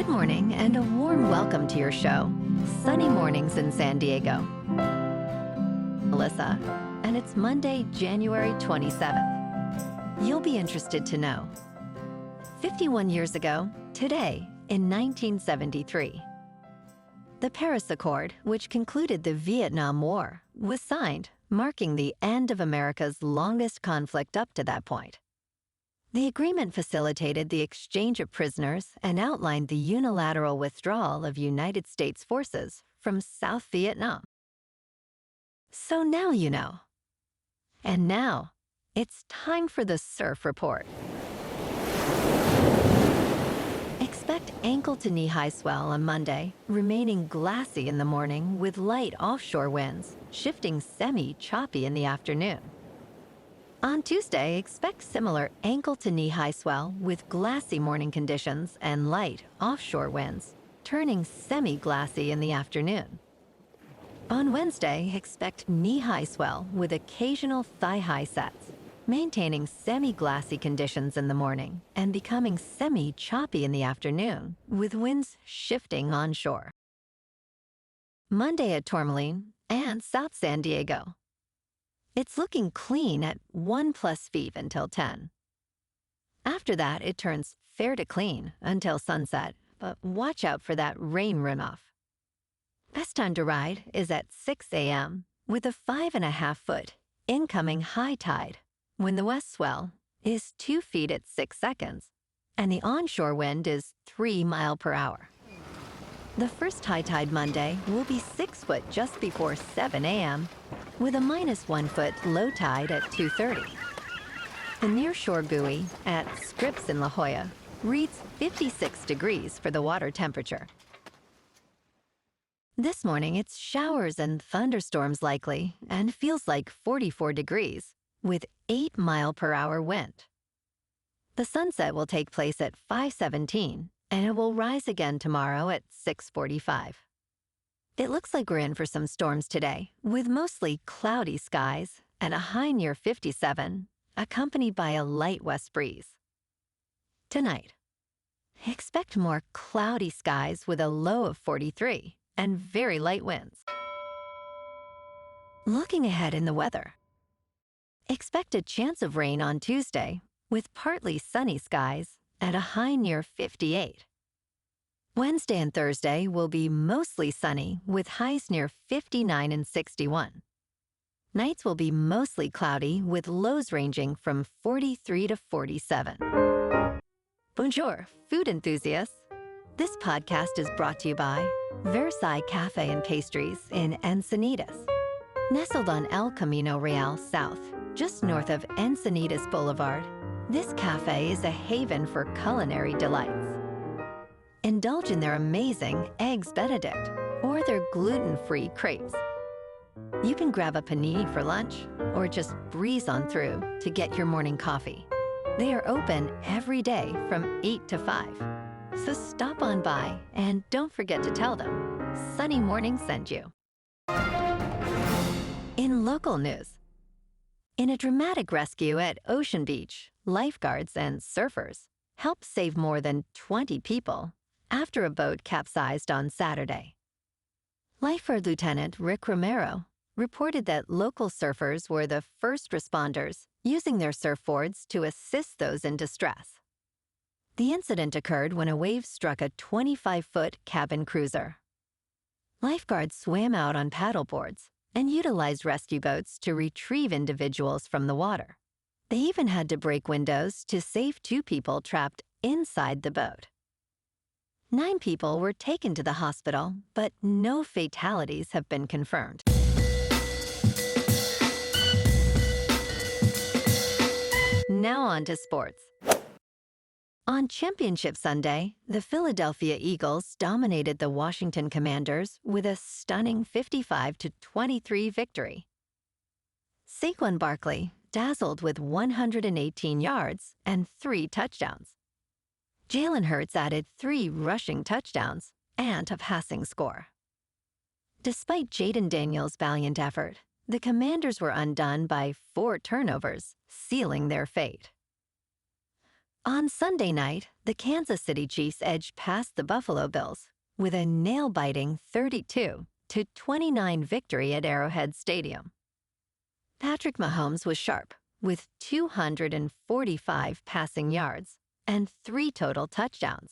Good morning and a warm welcome to your show, Sunny Mornings in San Diego. Melissa, and it's Monday, January 27th. You'll be interested to know. 51 years ago, today, in 1973, the Paris Accord, which concluded the Vietnam War, was signed, marking the end of America's longest conflict up to that point. The agreement facilitated the exchange of prisoners and outlined the unilateral withdrawal of United States forces from South Vietnam. So now you know. And now, it's time for the Surf Report. Expect ankle to knee-high swell on Monday, remaining glassy in the morning with light offshore winds, shifting semi-choppy in the afternoon. On Tuesday, expect similar ankle to knee-high swell with glassy morning conditions and light offshore winds, turning semi-glassy in the afternoon. On Wednesday, expect knee-high swell with occasional thigh-high sets, maintaining semi-glassy conditions in the morning and becoming semi-choppy in the afternoon, with winds shifting onshore. Monday at Tourmaline and South San Diego. It's looking clean at 1+ feet until 10. After that, it turns fair to clean until sunset, but watch out for that rain runoff. Best time to ride is at 6 a.m. with a 5.5-foot incoming high tide, when the west swell is 2 feet at 6 seconds, and the onshore wind is 3 miles per hour. The first high tide Monday will be 6 foot just before 7 a.m., with a -1 foot low tide at 2:30. The nearshore buoy at Scripps in La Jolla reads 56 degrees for the water temperature. This morning, it's showers and thunderstorms likely and feels like 44 degrees, with 8 mile per hour wind. The sunset will take place at 5:17, and it will rise again tomorrow at 6:45. It looks like we're in for some storms today, with mostly cloudy skies and a high near 57, accompanied by a light west breeze. Tonight, expect more cloudy skies with a low of 43 and very light winds. Looking ahead in the weather, expect a chance of rain on Tuesday with partly sunny skies and a high near 58. Wednesday and Thursday will be mostly sunny with highs near 59 and 61. Nights will be mostly cloudy with lows ranging from 43 to 47. Bonjour, food enthusiasts. This podcast is brought to you by Versailles Cafe and Pastries in Encinitas. Nestled on El Camino Real South, just north of Encinitas Boulevard, this cafe is a haven for culinary delights. Indulge in their amazing Eggs Benedict or their gluten-free crepes. You can grab a panini for lunch or just breeze on through to get your morning coffee. They are open every day from 8 to 5. So stop on by and don't forget to tell them Sunny Morning sent you. In local news, in a dramatic rescue at Ocean Beach, lifeguards and surfers helped save more than 20 people after a boat capsized on Saturday. Lifeguard Lieutenant Rick Romero reported that local surfers were the first responders using their surfboards to assist those in distress. The incident occurred when a wave struck a 25-foot cabin cruiser. Lifeguards swam out on paddleboards and utilized rescue boats to retrieve individuals from the water. They even had to break windows to save 2 people trapped inside the boat. 9 people were taken to the hospital, but no fatalities have been confirmed. Now on to sports. On Championship Sunday, the Philadelphia Eagles dominated the Washington Commanders with a stunning 55-23 victory. Saquon Barkley dazzled with 118 yards and 3 touchdowns. Jalen Hurts added 3 rushing touchdowns and a passing score. Despite Jaden Daniels' valiant effort, the Commanders were undone by 4 turnovers, sealing their fate. On Sunday night, the Kansas City Chiefs edged past the Buffalo Bills with a nail-biting 32-29 victory at Arrowhead Stadium. Patrick Mahomes was sharp, with 245 passing yards and 3 total touchdowns.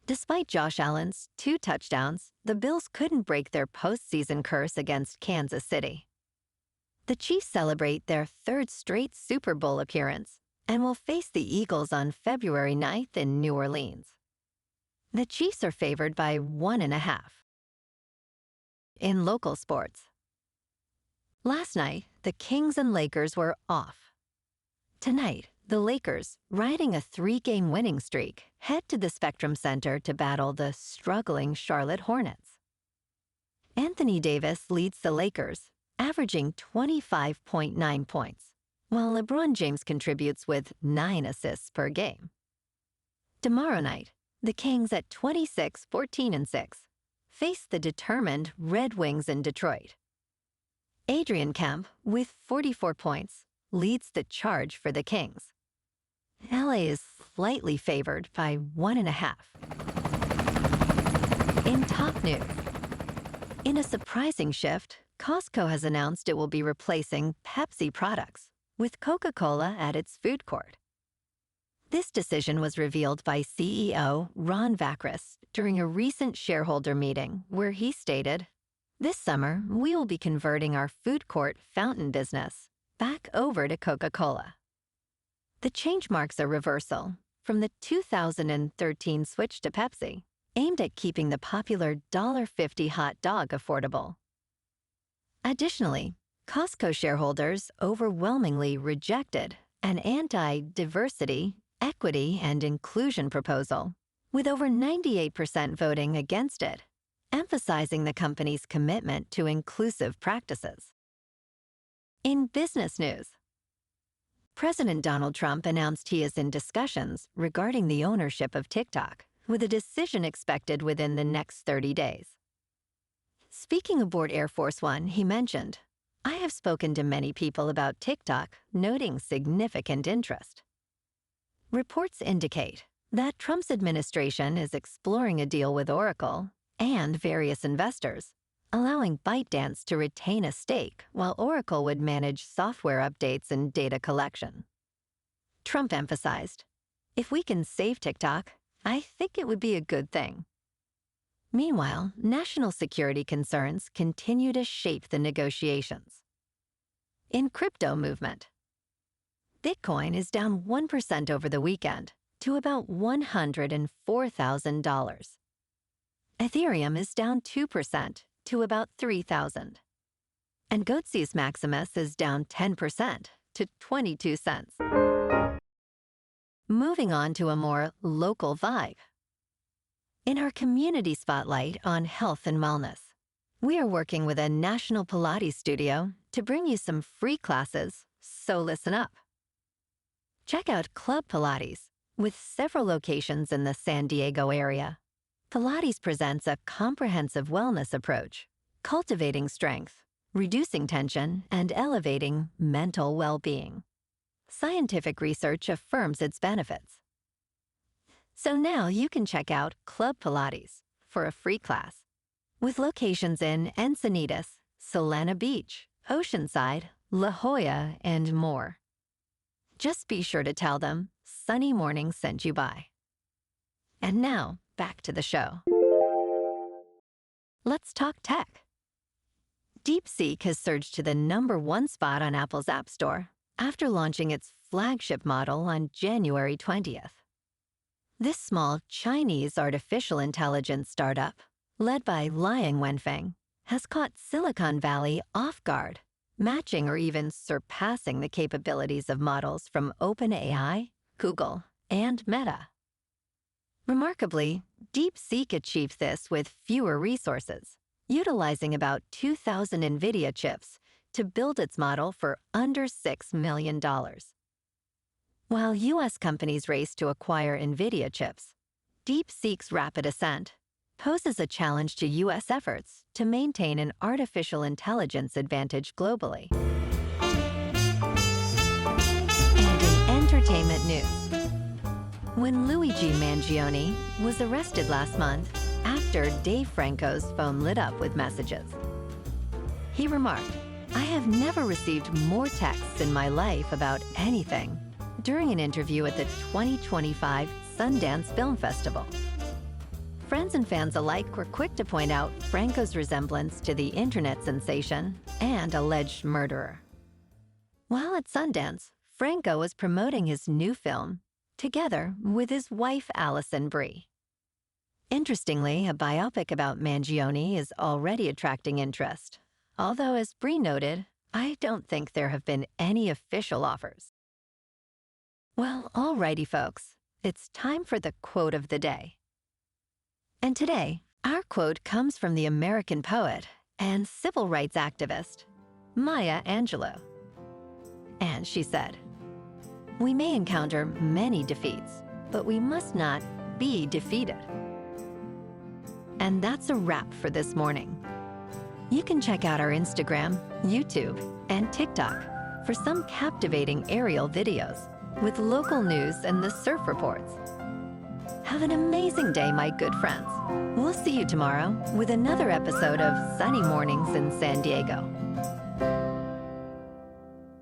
Despite Josh Allen's 2 touchdowns, the Bills couldn't break their postseason curse against Kansas City. The Chiefs celebrate their 3rd straight Super Bowl appearance and will face the Eagles on February 9th in New Orleans. The Chiefs are favored by 1.5. In local sports, last night, the Kings and Lakers were off. Tonight, the Lakers, riding a 3-game winning streak, head to the Spectrum Center to battle the struggling Charlotte Hornets. Anthony Davis leads the Lakers, averaging 25.9 points, while LeBron James contributes with 9 assists per game. Tomorrow night, the Kings at 26-14-6 face the determined Red Wings in Detroit. Adrian Kemp, with 44 points, leads the charge for the Kings. LA is slightly favored by 1.5. In top news, in a surprising shift, Costco has announced it will be replacing Pepsi products with Coca-Cola at its food court. This decision was revealed by CEO Ron Vakris during a recent shareholder meeting where he stated, "This summer, we will be converting our food court fountain business back over to Coca-Cola." The change marks a reversal from the 2013 switch to Pepsi, aimed at keeping the popular $1.50 hot dog affordable. Additionally, Costco shareholders overwhelmingly rejected an anti-diversity, equity, and inclusion proposal, with over 98% voting against it, emphasizing the company's commitment to inclusive practices. In business news, President Donald Trump announced he is in discussions regarding the ownership of TikTok, with a decision expected within the next 30 days. Speaking aboard Air Force One, he mentioned, "I have spoken to many people about TikTok, noting significant interest." Reports indicate that Trump's administration is exploring a deal with Oracle and various investors, allowing ByteDance to retain a stake while Oracle would manage software updates and data collection. Trump emphasized, "If we can save TikTok, I think it would be a good thing." Meanwhile, national security concerns continue to shape the negotiations. In crypto movement, Bitcoin is down 1% over the weekend to about $104,000. Ethereum is down 2% to about 3,000. And Goatse's Maximus is down 10% to 22 cents. Moving on to a more local vibe. In our community spotlight on health and wellness, we are working with a national Pilates studio to bring you some free classes, so listen up. Check out Club Pilates, with several locations in the San Diego area. Pilates presents a comprehensive wellness approach, cultivating strength, reducing tension, and elevating mental well-being. Scientific research affirms its benefits. So now you can check out Club Pilates for a free class, with locations in Encinitas, Solana Beach, Oceanside, La Jolla, and more. Just be sure to tell them Sunny Morning sent you by. And now, back to the show. Let's talk tech. DeepSeek has surged to the #1 spot on Apple's App Store after launching its flagship model on January 20th. This small Chinese artificial intelligence startup, led by Liang Wenfeng, has caught Silicon Valley off guard, matching or even surpassing the capabilities of models from OpenAI, Google, and Meta. Remarkably, DeepSeek achieved this with fewer resources, utilizing about 2,000 NVIDIA chips to build its model for under $6 million. While U.S. companies race to acquire NVIDIA chips, DeepSeek's rapid ascent poses a challenge to U.S. efforts to maintain an artificial intelligence advantage globally. And in entertainment news, When Luigi Mangione was arrested last month after Dave Franco's phone lit up with messages. He remarked, "I have never received more texts in my life about anything," during an interview at the 2025 Sundance Film Festival. Friends and fans alike were quick to point out Franco's resemblance to the internet sensation and alleged murderer. While at Sundance, Franco was promoting his new film, together with his wife Allison Brie. Interestingly, a biopic about Mangione is already attracting interest, although as Brie noted, I don't think there have been any official offers. Well, alrighty folks, it's time for the quote of the day. And today, our quote comes from the American poet and civil rights activist, Maya Angelou. And she said, "We may encounter many defeats, but we must not be defeated." And that's a wrap for this morning. You can check out our Instagram, YouTube, and TikTok for some captivating aerial videos with local news and the surf reports. Have an amazing day, my good friends. We'll see you tomorrow with another episode of Sunny Mornings in San Diego.